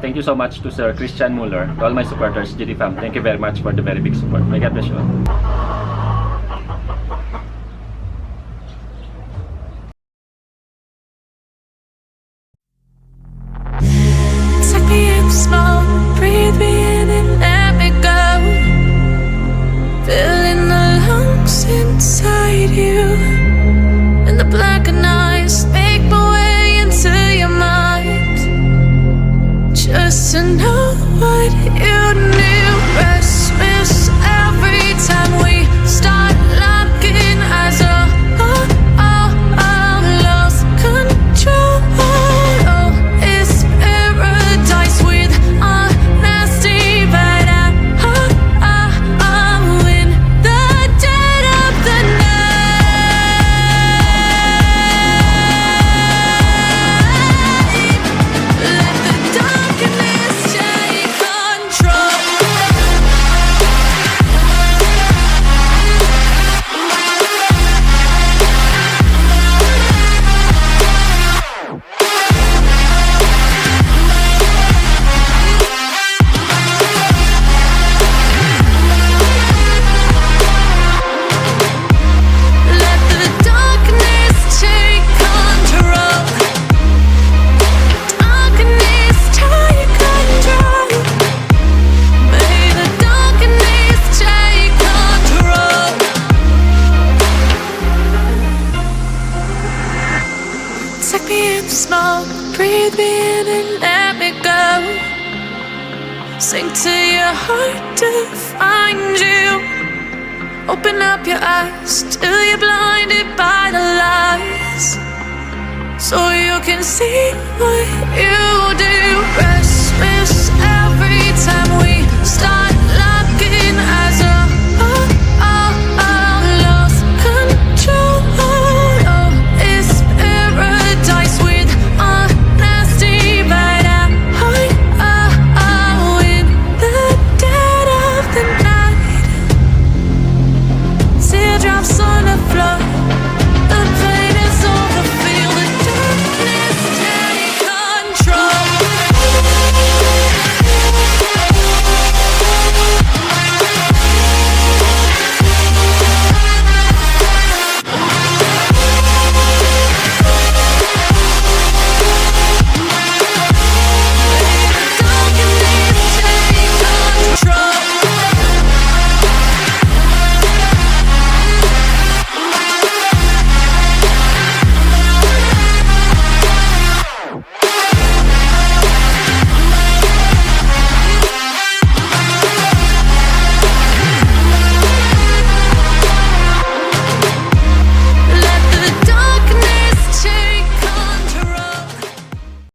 thank you so much to Sir Christian Muller, to all my supporters, GD fam. Thank you very much for the very big support. May God bless you all. Take me in small, breathe me in and let me go. Filling the lungs inside you, and the blackened eyes make my way into your mind. Just to know what you knew. Restless every time we start locking eyes. Lost control. Oh, it's paradise with honesty, but I'm in the dead of the night. Let the darkness take control. Let the darkness take control. Darkness take control. May the darkness take control. Take me in small, breathe me in and let me go. Sink to your heart to find you. Open up your eyes till you're blinded by the lies, so you can see what you do. Rest